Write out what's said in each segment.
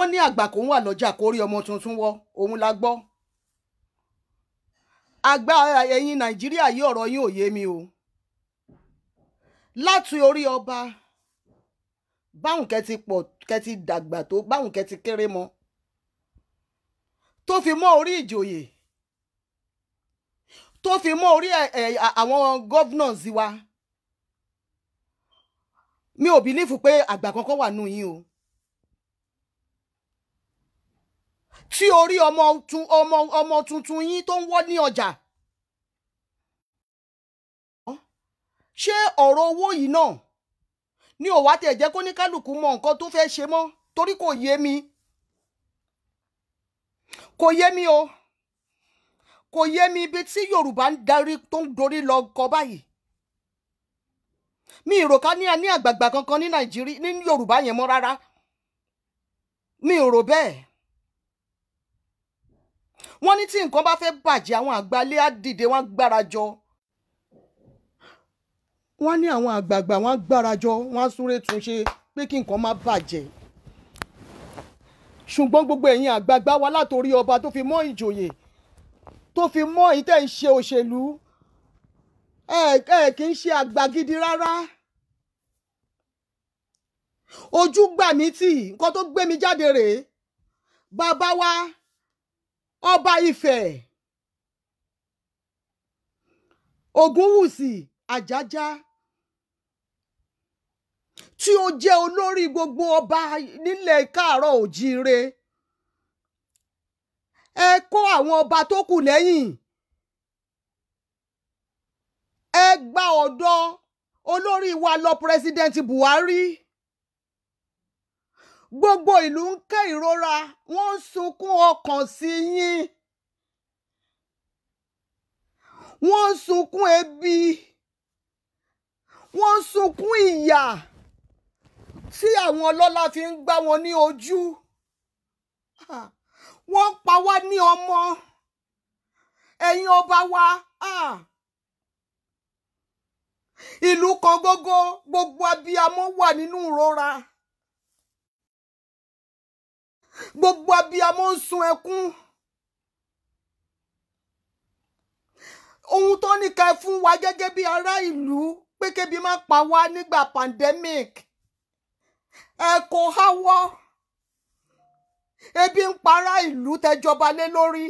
wọ́n ní àgbà kò ń wà lọ́jà kó rí ọmọ tuntun wọ́, òun la gbọ́. Àgbà ẹ̀yin Nàìjíríà yìí ọ̀rọ̀ yín ò yé mi o. Láti orí ọba báwọn kẹ́ ti pọ̀ kẹ́ ti dàgbà tó, báwọn kẹ́ ti kéré mọ́, tó fi mọ́ orí ìjòyè, tó fi mọ́ orí àwọn governors wa. Mi ò bìlífù pé àgbà kankan wà nù yín o. Tí orí ọmọ tuntun yín tó ń wọ́ ní ọjà. Ṣé ọ̀rọ̀ owó yìí náà ní ó wá tẹ̀ jẹ́ kó ní kálukú mọ nǹkan tó fẹ́ ṣe mọ́, torí kò yé mi. Kò yé mi o. Kò yé mi ibi tí Yorùbá ń darí tó ń dorí lọ kọ báyìí. Mi ò rò ká ní àgbààgbà kankan ní Nàìjíríà ní Yorùbá yẹn mọ́ rárá. Mi ò rò bẹ́ẹ̀. Wọ́n ní tí nǹkan bá fẹ́ bàjẹ́ àwọn àgbálé á dìde, wọ́n gbára jọ. Wọ́n ní àwọn àgbààgbà wọ́n gbára jọ, wọ́n súré túnṣe pé kí nǹkan má bàjẹ́. Ṣùgbọ́n gbogbo ẹ̀yin àgbààgbà wa látorí ọba tó fi mọ́ ìjòyè, tó fi mọ́ èyí tẹ́ ń ṣe òṣèlú, kì í ṣe àgbà gidi rárá. Ojú gbà mí tì, nǹkan tó gbé mi jáde rèé. Bàbá wa ọba Ifẹ̀ Ògúnwùsì Àjájá, tí ó jẹ́ olórí gbogbo ọba nílẹ̀ Káàárọ̀ Òjíire, ẹ kó àwọn ọba tó kù lẹ́yìn, ẹ gba ọ̀dọ̀ olórí wa lọ President Buhari. Gbogbo ìlú ń ké ìrora, wọ́n ń sunkún ọkàn sí yín, wọ́n ń sunkún ebi, wọ́n ń sunkún ìyà tí àwọn ọlọ́lá fi ń gbá wọn ní ojú. Wọ́n pa wá ní ọmọ, ẹ̀yin ọba wa. Ìlú kan gógó, gbogbo abiyamọ wà nínú ìrora. Gbogbo abiyamọ ń sun ẹkún. Ohun tó ní ká fún wa gẹ́gẹ́ bí ará ìlú pé kébi má pa wá nígbà pandemic, ẹ kò háwọ́. Ebi ń para ìlú tẹjọba lé lórí.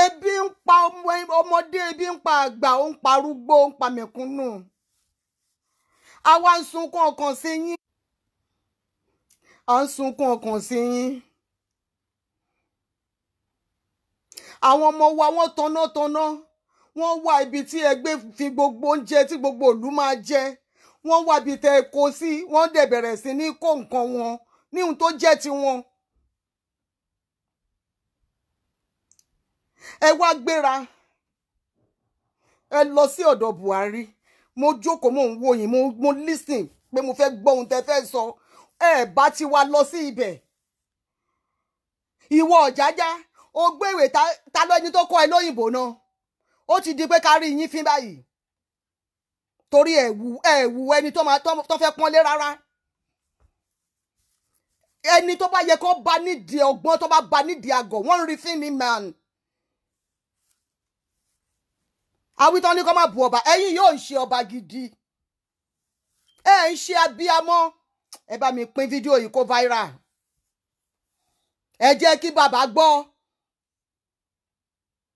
Ebi ń pa ọmọdé, ebi ń pa àgbà, ó ń pa arúgbó, ó ń pa mẹ̀kúnnù. Àwa ń sunkún ọkàn sí yín. À ń sunkún ọkàn sí yín. Àwọn ọmọ wa wọ́n tanná, wọ́n wá ibi tí ẹgbẹ́ fi gbogbo oúnjẹ tí gbogbo ìlú máa jẹ, wọ́n wá ibi tẹ́ kó sí, wọ́n dẹ̀ bẹ̀rẹ̀ sí ní kó nǹkan wọn ní ohun tó jẹ́ tiwọn. Ẹ wá gbéra, ẹ lọ sí ọ̀dọ̀ Buhari. Mo jókòó, mo ń wò yín, mo listen pé mo fẹ́ gbọ́ ohun tẹ́ fẹ́ sọ. Ẹ bá ti wá lọ sí ibẹ̀. Ìwọ Ọ̀jájá, ó gbé ìwé ta lẹ́ni tó kọ́ ẹ lóyìnbó náà. Ó ti di pé ká rí yín fín báyìí. Torí ẹ̀wù ẹni tó fẹ́ pọ́nlé rárá. Ẹni tó bá yẹ kó bá nídìí ọgbọ́n, tó bá bá nídìí àgọ̀, wọ́n ń rí fín ní man. Àwítọ́ ní kó má bu ọba, ẹ̀yin yóò ń ṣe ọba gidi. Ẹ ń ṣe abiyamọ. Ẹ bá mi pín fídíò yìí kó viral. Ẹ jẹ́ kí bàbá gbọ́.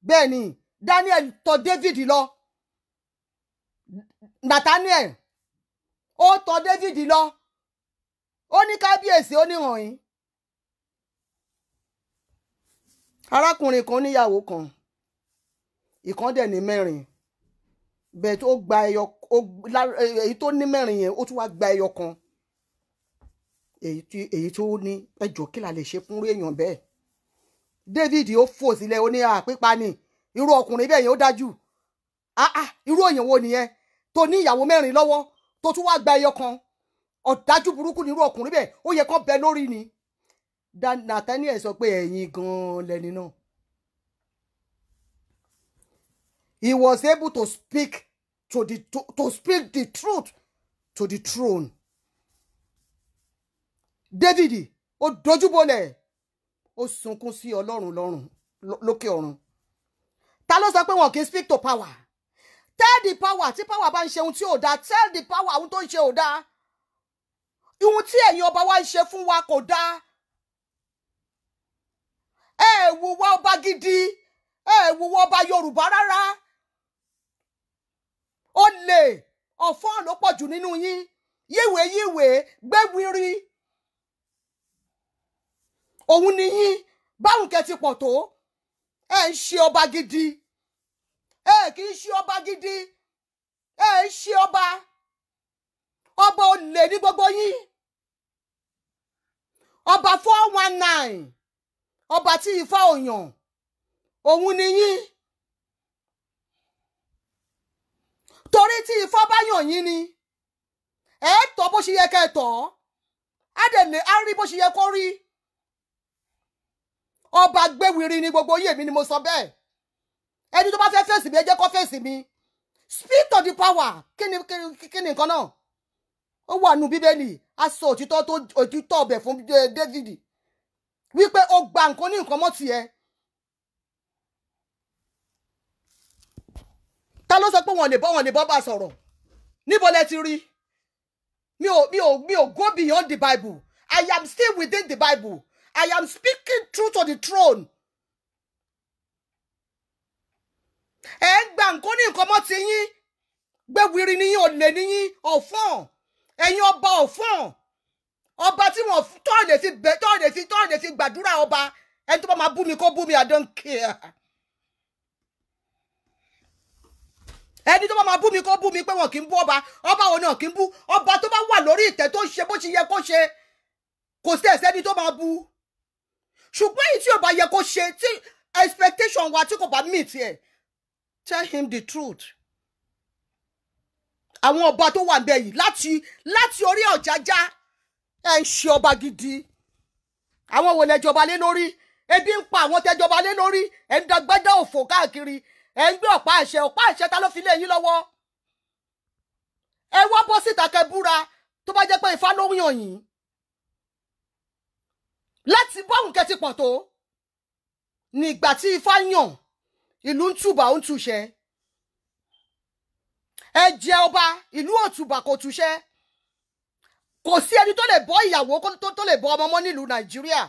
Bẹ́ẹ̀ ni, Daniel tọ̀ David lọ. Nathaniel ó tọ̀ David lọ. Ó ní kábíyèsí, ó ní hàn yín. Arákùnrin kan níyàwó kan, ìkan dẹ̀ ní mẹ́rin. Bẹ́ẹ̀ tó gba èyí tó ní mẹ́rin yẹn, ó tún wá gba ẹyọ kan. Èyí tó ní ẹjọ́ kí la lè ṣe fún èèyàn bẹ́ẹ̀. David ó fò sílẹ̀, ó ní pípa ni. Irú ọkùnrin bẹ́ẹ̀ yẹn ó dájú. Irú èèyàn wo nìyẹn tó ní ìyàwó mẹ́rin lọ́wọ́ tó tún wá gba ẹyọ kan? Ọ̀dájú burúkú ni irú ọkùnrin bẹ́ẹ̀, ó yẹ kó bẹ lórí ni. Nathaniel sọ pé ẹ̀yin gan-an lẹni náà. He was able to speak to speak the truth to the throne. David ó dojúbolẹ̀ ó sunkún sí Ọlọ́run lọ́run lókè ọ̀run. Ta ló sọ pé wọn kì í speak to power? Tell the power tí power bá ń ṣe ohun tí ò dáa, tell the power ohun tó ń ṣe ò dáa. Ohun tí ẹ̀yin ọba wa ń ṣe fún wa kò dáa. Ẹ wùwà ọba gidi, ẹ wùwà ọba Yorùbá rárá. Olè ọ̀fọ́n ló pọ̀ jù nínú yín. Yíwèé gbẹ́wìrì. Òun ni yín báwọn kẹ́ ti pọ̀ tó. Ẹ ń ṣe ọba gidi. Ẹ kì í ṣe ọba gidi. Ẹ ń ṣe ọba. Ọba olè ní gbogbo yín. Ọba 419. Ọba tí Ifá òyàn. Òun ni yín. Torí tí Ifá bá yàn yín ni. Ẹ tọ́ bó ṣe yẹ kẹ́ tọ́. Á rí bó ṣe yẹ kó rí. Ọba gbéwìrì ní gbogbo yín, èmi ni mo sọ bẹ́ẹ̀. Ẹni tó bá fẹ́ fèsì mi ẹ jẹ́ kó fèsì mi. Speak to the power. Kí ni nǹkan náà? Ó wà nínú Bíbélì. A sọ òtítọ́ ọbẹ̀ fún David. Wípé ó gba nǹkan ní nǹkan mọ́ tiẹ̀. Ta ló sọ pé wọn lè bọ́ bá sọ̀rọ̀? Níbo lẹ ti rí? Mi ò go beyond the Bible. I am still within the Bible. I am speaking truth to the throne. Ẹ ń gba nǹkan ní nǹkan mọ́ ti yín. Gbéwìrì ni yín, olè ni yín, ọ̀fọ́n. Ẹ̀yin ọba ọ̀fọ́n. Ọba tí wọ́n tọ́ lè fi gbàdúrà ọba. Ẹni tó bá máa bú mi kó bú mi, I don't care. Ẹni tó bá máa bú mi kó bú mi pé wọn kì í bú ọba. Ọba òun náà kì í bú. Ọba tó bá wà lórí ìtẹ́ tó ṣe bó ṣe yẹ kó ṣe. Kò sí ẹ̀sẹ́ni tó máa bú. Ṣùgbọ́n èyí tí ó bá yẹ kó ṣe, tí expectation wa tí kò bá meet ẹ̀, tell him the truth. Àwọn ọba tó wà ńbẹ̀ yìí láti orí Ọ̀jájá ẹ ń ṣe ọba gidi. Àwọn wo lẹ jọba lé lórí? Ebi ń pa àwọn tẹ́ jọba lé lórí. Ẹ ń dagbádá òfò káàkiri. Ẹ ń gbé ọ̀pá àṣẹ ta ló fi lé yín lọ́wọ́? Ẹ wá bọ́ síta kẹ́ búra tó bá jẹ́ pé Ifá ló yàn yín. Láti bọ́hùn kẹ́ ti pọ̀ tó. Nígbà tí Ifá yàn, ìlú ń túbà ó ń túṣẹ́. Ẹ jẹ ọba, ìlú ò túbà kò túṣẹ́. Kò sí ẹni tó lè bọ́ ìyàwó tó lè bọ́ ọmọ mọ́ nílùú Nàìjíríà.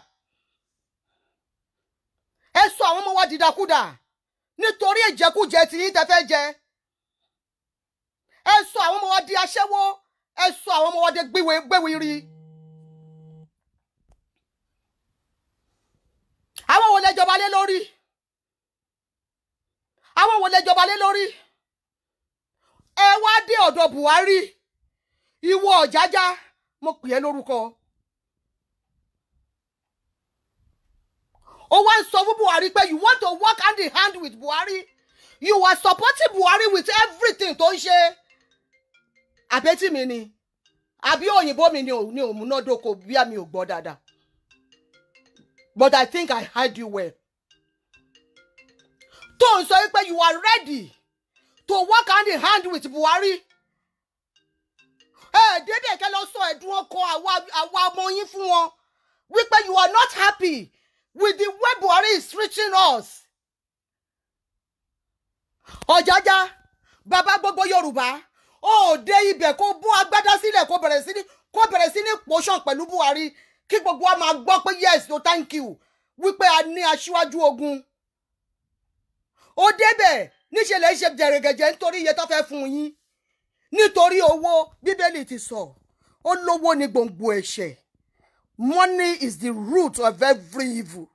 Ẹ sọ àwọn ọmọ wa dìdàkudà nítorí ìjẹkújẹ tí yín tẹ́ fẹ́ jẹ. Ẹ sọ àwọn ọmọ wa di aṣẹ́wó. Ẹ sọ àwọn ọmọ wa di gbéwìrì. Àwọn wo lẹ jọba lé lórí? Àwọn wo lẹ jọba lé lórí? Ẹ wá dé ọ̀dọ̀ Buhari. Ìwọ Ọ̀jájá, mo pè é lórúkọ. Ó wá ń sọ fún Buhari pé you want to work hand in hand with Buhari. You are supporting Buhari with everything tó ń ṣe. Àbẹ́tì mi ni. Àbí òyìnbó mi ni ò múnádóko bí àmì ò gbọ́ dáadáa. But I think I heard you well. Tó ń sọ wípé you are ready to work hand in hand with Buhari. Dédé kẹ́ lọ sọ ẹ̀dùn ọkàn àwa ọmọ yín fún wọn. Wípé you are not happy with the way Buhari is treating us. Ọ̀jájá, bàbá gbogbo Yorùbá, ó dé ibẹ̀ kó bú agbádá sílẹ̀ kó bẹ̀rẹ̀ sí ní pòṣàn pẹ̀lú Buhari. Kí gbogbo wa máa gbọ́ pé yes, no thank you. Wípé a ní aṣíwájú ogun. Ó débẹ̀ níṣẹ́ lè ṣe jẹ̀rẹ̀gẹ̀jẹ̀ nítorí iye tó fẹ́ fún yín. Nítorí owó, Bíbélì ti sọ. Ó lówó ní gbòǹgbò ẹ̀ṣẹ̀. Money is the root of every evil.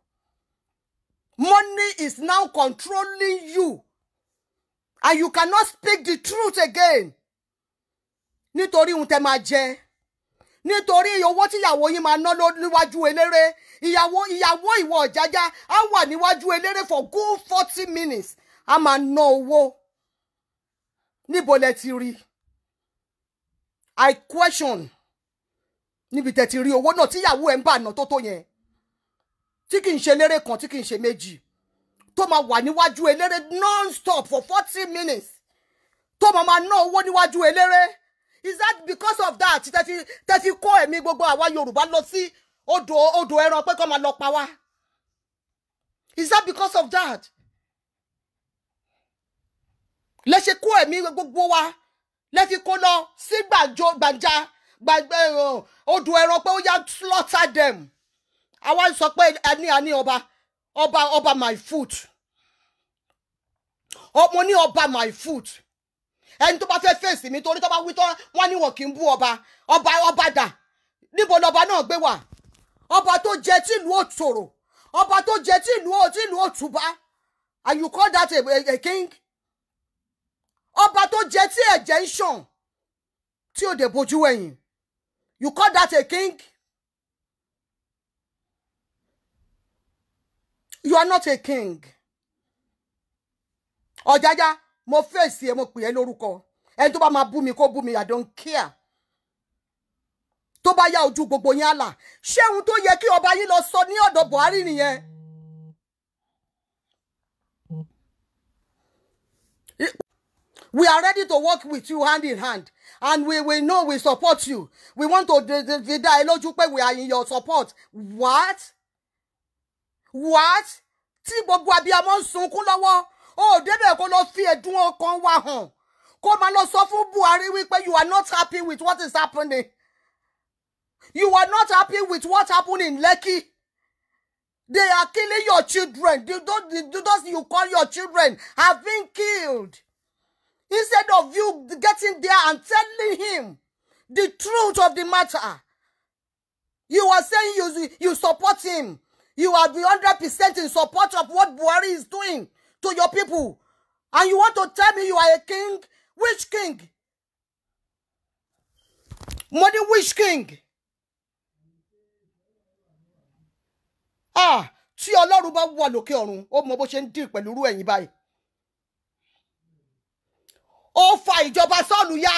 Money is now controlling you. And you cannot speak the truth again. Nítorí ohun tẹ́ máa jẹ. Nítorí owó tí ìyàwó yín máa ná níwájú eléré. Ìyàwó ìwọ Ọ̀jájá á wà níwájú eléré for good 40 minutes. A máa ná owó. Níbo lẹ ti rí? I question. Níbi tẹ́ ti rí owó náà tí ìyàwó ẹ̀ ń bà ná tó yẹn. Tí kì í ṣe eléré kan, tí kì í ṣe méjì. Tó máa wà níwájú eléré non-stop for 40 minutes. Tó máa ná owó níwájú eléré. Is that because of that? Tẹ́ fi kó ẹ̀mí gbogbo àwa Yorùbá lọ sí odò ẹran pé kó máa lọ pa wá? Is that because of that? Lẹ ṣe kó ẹ̀mí gbogbo wa, lẹ fi kó lọ sí gbàǹjà odò ẹran pé ó yá slaughter them. Àwa sọ pé àní ọba my foot. Mo ní ọba my foot. Ẹni tó bá fẹ́ fèsì mi torí tó bá wí tán wọ́n ní wọn kì í bú ọba dà. Níbo lọba náà gbé wà? Ọba tó jẹ tí ìlú òtòrò, ọba tó jẹ tí ìlú òtúbá, and you call that a king? Ọba tó jẹ tí ẹ̀jẹ̀ ń ṣàn tí ò dé bojú ẹ̀yìn, you call that a king? You are not a king. Ọ̀jájá, mo fèsì ẹ, mo pè ẹ́ lórúkọ. Ẹni tó bá máa bú mi kó bú mi, I don't care. Tó bá yá ojú gbogbo yín àlà. Ṣé ohun tó yẹ kí ọba yín lọ sọ ní ọ̀dọ̀ Buhari nìyẹn? We are ready to work with you hand in hand. And we know we support you. We want to dá ẹ lójú pé we are in your support. What? Tí gbogbo abiyamọ ń sunkún lọ́wọ́. Oh, débẹ̀ kó lọ fi ẹ̀dùn ọkàn wa hàn. Kó máa lọ sọ fún Buhari wípé you are not happy with what is happening. You are not happy with what happened in Lekki. They are killing your children. Those you call your children have been killed. Instead of you getting there and telling him the truth of the matter, you are saying you support him. You are 100% in support of what Buhari is doing to your people. And you want to tell me you are a king? Which king? Money, which king? Tí Ọlọ́run bá wà lókè ọ̀run, ó mọ bó ṣe ń dì pẹ̀lú irú ẹ̀yin báyìí. Ó fa ìjọba Sọ́ọ̀lù yá.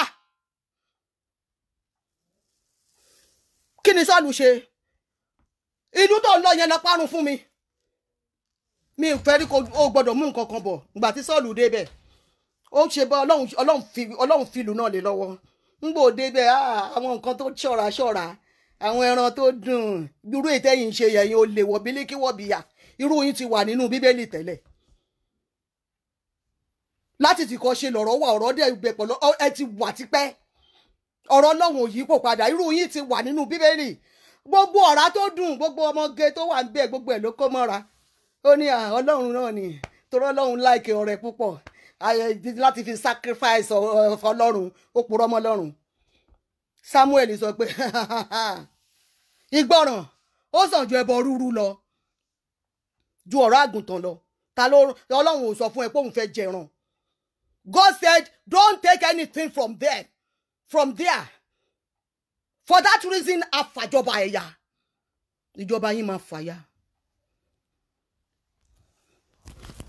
Kí ni Sọ́ọ̀lù ṣe? Ìlú tó ń lọ yẹn lọ parun fún mi. Mi ò fẹ́ rí kó o gbọ́dọ̀ mú nǹkan kan bọ̀. Ìgbà tí Sọ́ọ̀lù débẹ̀, ó ṣe bá Ọlọ́run fi ìlú náà lé lọ́wọ́. Ńgbò débẹ̀, àwọn nǹkan tó ṣọ́ra. Àwọn ẹran tó dùn. Irú ìtẹ́yìn ṣe yẹ̀yìn ó lè wọ̀ bílíkì wọ̀ bíyà. Irú yín ti wà nínú Bíbélì tẹ́lẹ̀. Láti ti kọ́ ṣe lọ̀rọ̀ wà ọ̀rọ̀ dẹ̀ gbẹ̀ pẹ̀lú ẹ ti wà tipẹ́. Ọ̀rọ̀ Ọlọ́run ò yí kò padà. Irú yín ti wà nínú Bíbélì. Gbogbo ọ̀rá tó dùn, gbogbo ọmọge tó wà níbẹ̀, gbogbo ẹ̀ ló kó mọ́ra. Ó ní Ọlọ́run náà ni. Torí Ọlọ́run láìkè ọrẹ púpọ̀. Láti fi sacrifice Ọlọ́run, ó purọ́ mọ́ Ọlọ́run. Samuel sọ pé ìgbọràn ó sàn ju ẹbọ rúrú lọ. Ju ọ̀rọ̀ àgùntàn lọ. Ọlọ́run ò sọ fún ẹ pé òun fẹ́ jẹran. God said, don't take anything from there. For that reason, àfàjọba ẹ̀yà. Ìjọba yín máa fàyà.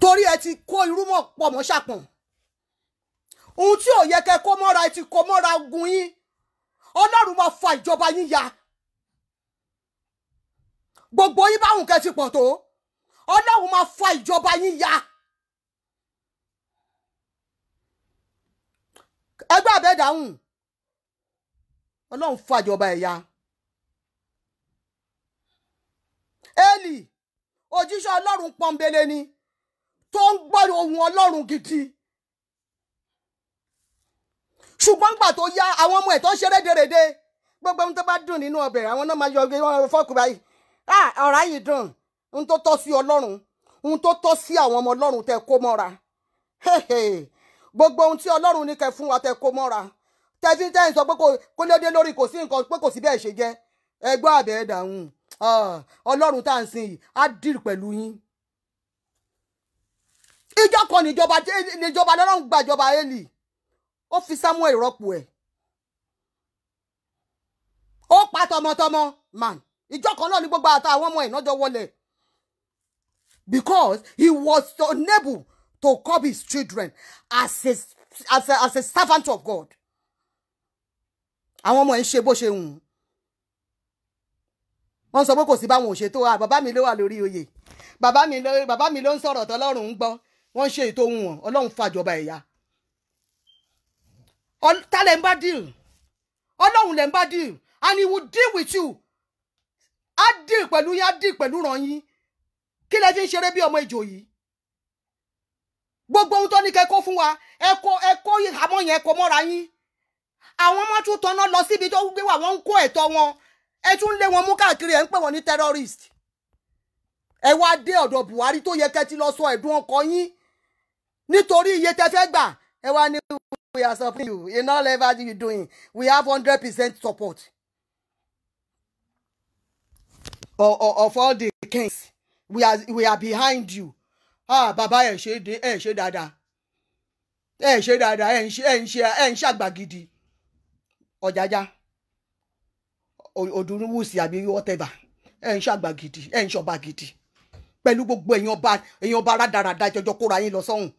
Torí ẹ ti kó irú mọ́ pọ̀ mọ́ ṣàpọ̀n. Ohun tí ò yẹ kẹ́ kó mọ́ra ẹ ti kó mọ́ra ogun yín. Ọlọ́run máa fa ìjọba yín ya. Gbogbo yín báwọn kẹ́ ti pọ̀ tó. Ọlọ́run máa fa ìjọba yín ya. Ẹgbẹ́ àbẹ́dàhùn. Ọlọ́run fa ìjọba ẹ̀ ya. Élì, òjíṣẹ́ Ọlọ́run pọ́nbélé ni. Tó ń gbọ́ ohùn Ọlọ́run gidi. Ṣùgbọ́n gbà tó yá àwọn ọmọ ẹ̀ tó ń ṣeré dèrèdè. Gbogbo ohun tó bá dùn nínú ọbẹ̀ àwọn náà máa yọ fọ́ọ̀kù báyìí. Ọ̀rá yìí dùn. Ohun tó tọ́ sí Ọlọ́run. Ohun tó tọ́ sí àwọn ọmọ Ọlọ́run tẹ́ kó mọ́ra. Gbogbo ohun tí Ọlọ́run ní kẹ́ fún wa tẹ́ kó mọ́ra. Tẹ́sí sọ pé kó lédè lórí kò sí nǹkan pé kò sí bẹ́ẹ̀ ṣe jẹ́. Ẹgbẹ́ àbẹ̀ dàhùn. Ọlọ́run tá à ń sìn yìí á dìrì pẹ̀lú yín. Ìjọ kan níjọba Ọlọ́run gbàjọba Élì. Ó fi Samuel rọ́pò ẹ̀. Ó pa tọmọtọmọ man. Ìjọ kan náà ní gbogbo àtàwọn ọmọ ẹ̀ náà jọ wọlé. Because he was unable to curb his children as a servant of God. Àwọn ọmọ ẹ̀ ń ṣe bó ṣe hùn. Wọ́n sọ pé kò sí báwọn ò ṣe tó bàbá mi ló wà lórí oyè. Bàbá mi ló ń sọ̀rọ̀ tọ́lọ́run ń gbọ́. Wọ́n ṣe ètò ohun wọn. Ọlọ́run fàjọba ẹ̀yà. Tálẹ̀ ń bá deal. Ọlọ́run lẹ ń bá deal and he will deal with you. Á deal pẹ̀lú yín, á deal pẹ̀lú ràn yín. Kí lẹ fi ń ṣeré bí ọmọ ìjò yìí? Gbogbo ohun tó ní kẹ́ kó fún wa, ẹ kó ìhámọ́ yẹn kó mọ́ra yín. Àwọn ọmọ tún tọ́nà lọ síbi tó gbé wà, wọ́n ń kó ẹ̀tọ́ wọn. Ẹ tún lé wọn mú káàkiri, ẹ ń pè wọ́n ní terrorist. Ẹ wá dé ọ̀dọ̀ Buhari tó yẹ kẹ́ ti lọ sọ ẹ̀dùn ọkàn yín nítorí iye tẹ́ fẹ́ gbà. Ẹ wá ní we are supporting you in all ever you doing. We have 100% support of all the kings. We are behind you. Bàbá ẹ ṣe dáadáa. Ẹ ṣe dáadáa, ẹ ń ṣàgbà gidi. Ọ̀jájá Odùnúwùsì àbí whatever. Ẹ ń ṣàgbà gidi, ẹ ń ṣọba gidi. Pẹ̀lú gbogbo èèyàn ọba rádaràda jọjọ kóra yín lọ sọ́hùn.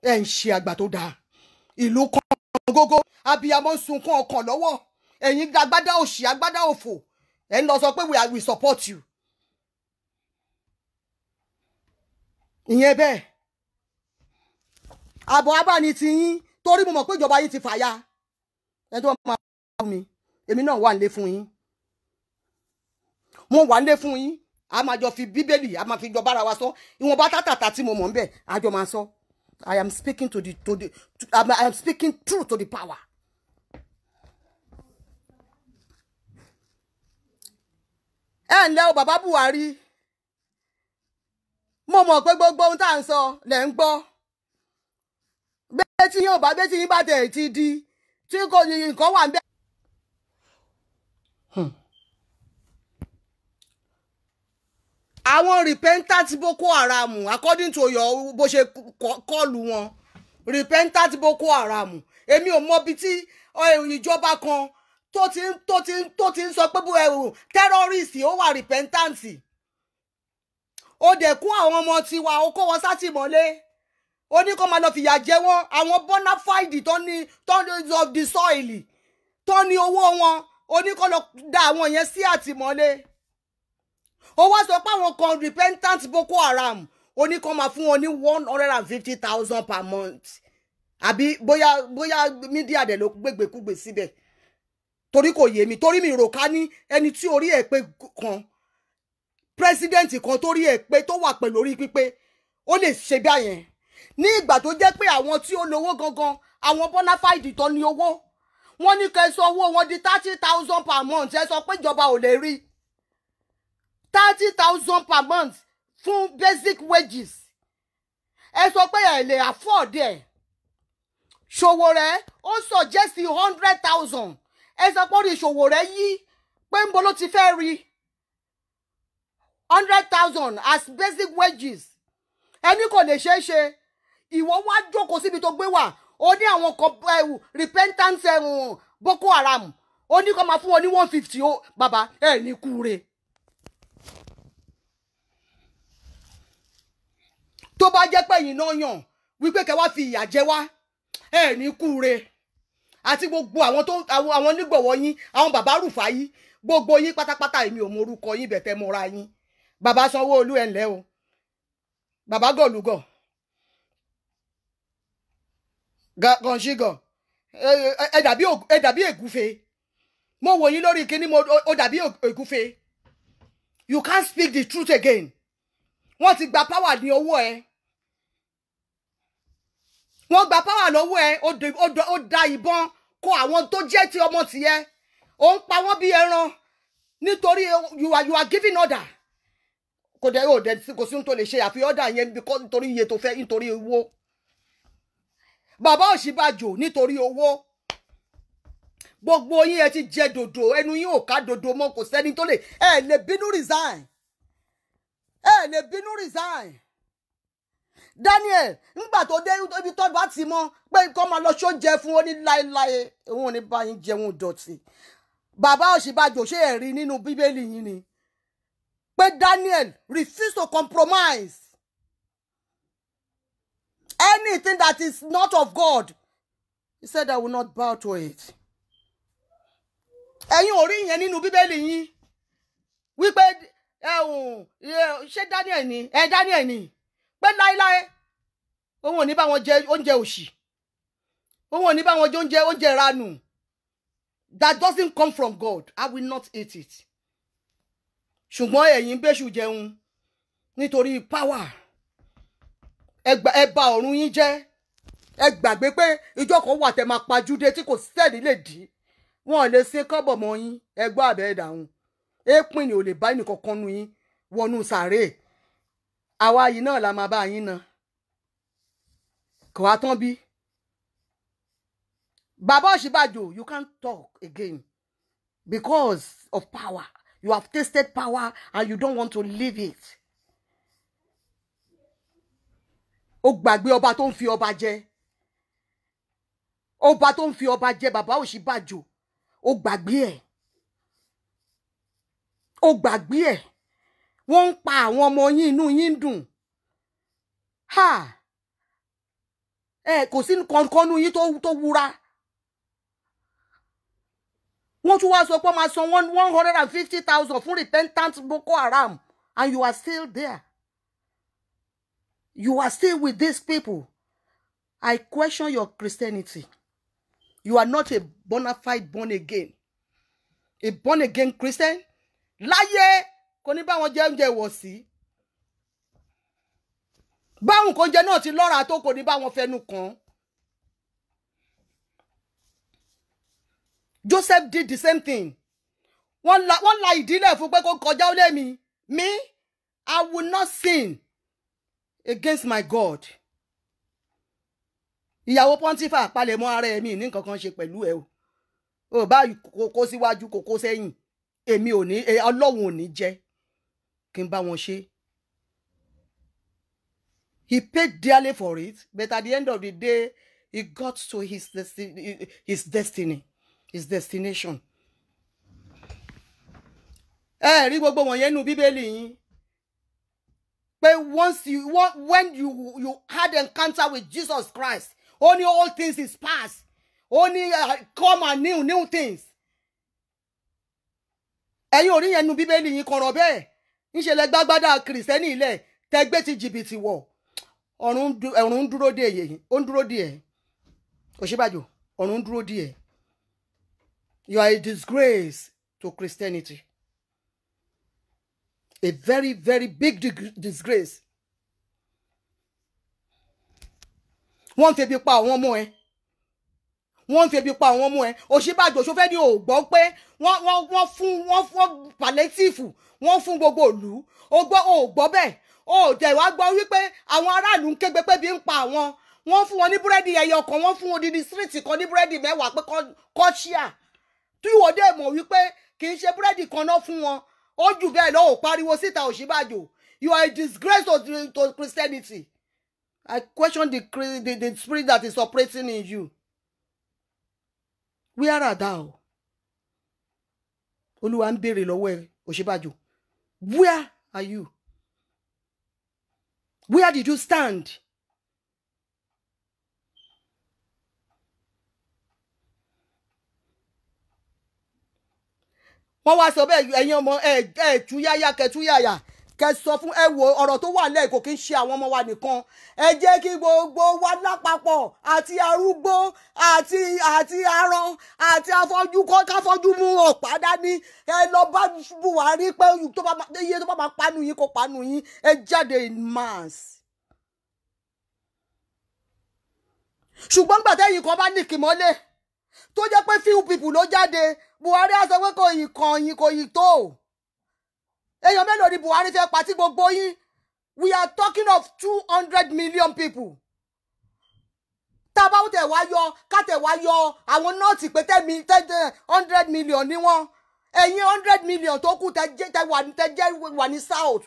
Ẹ ń ṣe àgbà tó dáa. Ìlú kan gógó, abiyamọ ń sunkún ọkàn lọ́wọ́. Ẹ̀yin agbádá òṣì, agbádá òfò. Ẹ ń lọ sọ pé we support you. Ìyẹn bẹ́ẹ̀. Àbọ̀ abáni ti yín torí mo mọ̀ pé ìjọba yín ti fàya. Ẹ tó máa fún mi. Èmi náà wà nílé fún yín. Mo wà nílé fún yín. A máa jọ fi Bíbélì, a máa fi jọ bára wa sọ. Ìwọ̀nba tátàtà tí mo mọ̀ ń bẹ̀, a jọ máa sọ. I am speaking I am speaking truth to the power. Ẹ ǹlẹ́ o bàbá Buhari. Mo mọ̀ pé gbogbo ohun tá à ń sọ lẹ̀ ń gbọ́. Bẹ́ẹ̀ tí yín bá tẹ̀ ti di tí kò ní nǹkan wà ń bẹ̀. Àwọn repentant Boko Haram according to your bó ṣe kọlù wọn repentant Boko Haram èmi ò mọ bí tí ìjọba kan tó ti ń sọ pé terrorist ó wà repentant ó dẹ̀ kó àwọn ọmọ tiwa ó kó wọn sátìmọ́lé ó ní kó máa lọ fìyà jẹ wọn àwọn bona fide tó ní of the soil tó ní owó wọn ó ní kó lọ dá àwọn yẹn sí àtìmọ́lé. Ó wá sọ pé àwọn kan repentant Boko Haram ó ní kó máa fún wọn ní 150,000 per month àbí bóyá mídíà dẹ̀ ló gbégbèkúgbè síbẹ̀ torí kò yé mi torí mi rò ká ní ẹni tí orí ẹ̀ pé kan president kan torí ẹ̀ pé tó wà pẹ̀lú orí pípé ó lè ṣe báyẹn ní ìgbà tó jẹ́ pé àwọn tí ó lówó gangan àwọn bona fide tó ní owó wọ́n ní kẹ́ sọ owó wọn di 30,000 per month ẹ sọ pé ìjọba ò lè rí 30,000 per month fún basic wages. Ẹ sọ pé ẹ lè afford ẹ̀. Ṣòwòrẹ́ ó suggest 100,000. Ẹ sọ pé orí Ṣòwòrẹ́ yí pé ń bo ló ti fẹ́ rí 100,000 as basic wages. Ẹni kò lè ṣeé ṣe. Ìwọ wá jókòó síbi tó gbé wà. Ó ní àwọn kan repentant Boko Haram. Ó ní kó máa fún wọn ní 150 ó bàbá ẹ ní kúre. Tó bá jẹ́ pé yín náà yàn wípé kẹ́ wá fi ìyà jẹ wá ẹ ní kúre àti gbogbo àwọn onígbọ̀wọ́ yín àwọn bàbá Rúfáyí gbogbo yín pátápátá èmi ò mọ orúkọ yín bẹ̀tẹ̀ mọ́ra yín bàbá Sanwó-Olú ẹ̀ ńlẹ́ o bàbá gọ̀lúgọ̀ gànṣígọ̀ ẹ dàbí ègúfe mo wò yín lórí kíní ó dàbí ègúfe you can't speak the truth again wọ́n ti gba power ní owó ẹ wọ́n gba power lọ́wọ́ ẹ ó da ìbọn kọ àwọn tó jẹ́ ti ọmọ tìyẹ ó ń pa wọ́n bí ẹran nítorí you are giving order kò dẹ̀ kò sí ohun tó lè ṣe àfi order yẹn nítorí iye tó fẹ́ nítorí owó bàbá Ọ̀ṣínbàjò nítorí owó gbogbo yín ẹ ti jẹ dòdò ẹnu yín ò ká dòdò mọ́ kò sẹ́ni tó lè ẹ lè bínú resign ẹ lè bínú resign Daniel ńgbà tó dé ibi tó bá ti mọ pé kó máa lọ sóúnjẹ fún ó ní láéláé òun ò ní bá yín jẹun dọ̀tí bàbá Ọ̀ṣínbàjò ṣe ẹ̀ rí nínú bíbélì yín ni pé Daniel refuse to compromise anything that is not of God he said I will not bow to it ẹ̀yin ò rí yẹn nínú bíbélì yín wípé ṣé Daniel ni pé láíláí òun ò ní bá wọn jẹ oúnjẹ òṣì òun ò ní bá wọn jẹ oúnjẹ ìranù that doesn't come from God, I will not eat it. Ṣùgbọ́n ẹ̀yin bẹ́ṣù jẹun nítorí power. Ẹ bà ọ̀run yín jẹ́. Ẹ gbàgbé pé ìjọ kan wà tẹ́ máa pa Júdé tí kò sẹ́ni lè dí. Wọ́n lè ṣe kọ́bọ̀ mọ́ yín. Ẹ gbọ́ àbẹ́ dáhùn. Èpin ni ò lè bá ẹnìkan kan nu yín wọnú sàréè. Àwa yìí náà la máa bá yín ná. Kò wá tán bí. Baba Ọ̀ṣínbàjò, you can't talk again because of power. You have tasted power and you don't want to leave it. Ó gbàgbé ọba tó ń fi ọba jẹ. Ọba tó ń fi ọba jẹ Baba Ọ̀ṣínbàjò. Ó gbàgbé ẹ̀. Ó gbàgbé ẹ̀. Wọ́n ń pa àwọn ọmọ yín, inú yín dùn. Ha! Kò sí kankan nínú yín tó wúra. Wọ́n tún wá sọ pé máa san 150,000 fún repentant Boko Haram, and you are still there. You are still with these people. I question your Christianity. You are not a bona fide born again. A born again Christian. Láyé kò ní bá wọn jẹ oúnjẹ wọ̀ sí. Báwọn kan jẹ náà ti lọ́ra tó kò ní bá wọn fẹnu kàn. Joseph did the same thing. Wọ́n la ìdílé fún pé kó kọjá ó lé mi. Me, I will not sin against my God. Ìyàwó Pọ́ntífà palẹ̀mọ́ ara ẹ̀mí ní nǹkan kan ṣe pẹ̀lú ẹ o. Ó bá kókó síwájú kókó sẹ́yìn. Èmi ò ní Ọlọ́run ò ní jẹ́ kí n bá wọn ṣe. He paid dearly for it, but at the end of the day, he got to his destiny, his destination. Rí gbogbo wọn yẹn nínú Bíbélì yín. But when you had encounter with Jesus Christ, only all things is past. Only come and new things. Ẹ̀yin ò rí yẹn nínú Bíbélì yín kọ̀rọ̀ bẹ́ẹ̀. Ńṣe lẹ gbàgbádà Kristẹni ilẹ̀ tẹ́gbẹ́ ti jìbìtì wọ̀. Ọ̀run dúró dè yín. Ó ń dúró dè ẹ́. Ọ̀ṣínbàjò, ọ̀run dúró dè ẹ́. You are a disgrace to Christianity. A very, very big disgrace. Wọ́n fi ebi pa àwọn ọmọ ẹ. Wọ́n fi ebi pa àwọn ọmọ ẹ. Ọ̀ṣínbàjò ṣó fẹ́ ní ò gbọ́ pé wọ́n fún palliative, wọ́n fún gbogbo ìlú. Ó gbọ́ bẹ́ẹ̀. Ó jẹ́ wá gbọ́ wípé àwọn aráàlú ń kégbe pé bí ń pa àwọn. Wọ́n fún wọn ní búrẹ́dì ẹyọ kan, wọ́n fún odidi street kan ní búrẹ́dì 10 pé kọ́ ṣíà. Tí ìwọ dé mọ̀ wípé kì í ṣe búrẹ́dì kan náà fún wọn. Ó jù bẹ́ẹ̀ lọ ò pariwo síta Ọ̀ṣínbàjò. You are a disgrace to Christianity. I question the spirit that is operating in you. Where are thou? Olúwa ń béèrè lọ́wọ́ ẹ Ọ̀ṣínbàjò. Where are you? Where did you stand? Wọ́n wá sọ bẹ́ẹ̀ ẹ̀yin ọmọ túyáyá kẹtúyáyá kẹ sọ fún ẹ wo ọ̀rọ̀ tó wà lẹ́ẹ̀ kò kí ń ṣe àwọn ọmọ wa nìkan. Ẹ jẹ́ kí gbogbo wa lápapọ̀ àti arúgbó àti arọ àti afọ́jú káfọ́jú mú ọ̀pá dání. Ẹ lọ bá Buhari pé iye tó bá máa panu yín kó panu yín. Ẹ jáde in mass. Ṣùgbọ́n gbàtẹ́ yìí kan bá ní kìmọ́lé tó jẹ́ pé few people ló jáde. Buhari á sọ pé kò yìí kan yín kò yìí tó. Èèyàn mélòó ni Buhari fẹ́ pa tí gbogbo yín? We are talking of 200 million people. Tábà ó tẹ̀ wá yọ àwọn nọ́ọ̀tì pé 100 million ni wọ́n. Ẹ̀yin 100 million tó kù tẹ wà ní south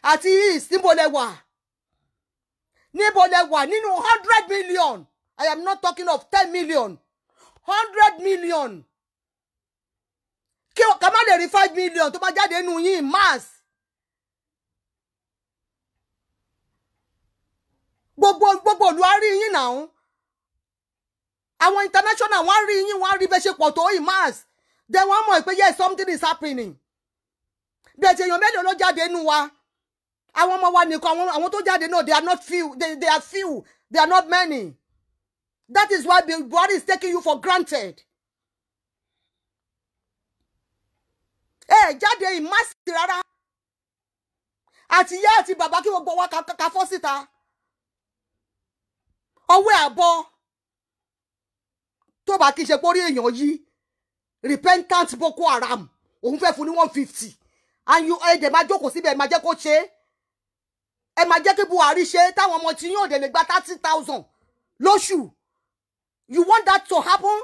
àti east níbo lẹ wà? Níbo lẹ wà nínú 100 million? I am not talking of 10 million. 100 million. Kí ká má lè rí 5 million tó bá jáde nínú yín mass. Gbogbo olú á rí yín náà. Àwọn international wọ́n rí yín, wọ́n rí bẹ́ ṣe pọ̀ tó in mass. Then wọ́n mọ̀ pé yes, something is happening. Bẹ́ẹ̀ tí èèyàn mélòó ló jáde nínú wa? Àwọn ọmọ wa nìkan, àwọn tó jáde náà, they are not few. They are few. They are not many. That is why Buhari is taking you for granted. jáde ìmásì rárá àti ìyá àti bàbá kí gbogbo wa ká fọ́ síta ọwọ́ àbọ̀ tó bá kí ṣe pórí èèyàn yìí repentant Boko Haram òun fẹ́ fún ní 150 and you ẹ dẹ̀ máa jókòó síbẹ̀ ẹ máa jẹ́ kó ṣe ẹ máa jẹ́ kí Buhari ṣe táwọn ọmọ tí yóò dẹ̀ lè gba 30,000 lóṣù. You want that to happen?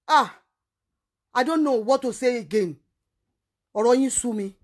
I don't know what to say again. Ọ̀rọ̀ yín sú mi.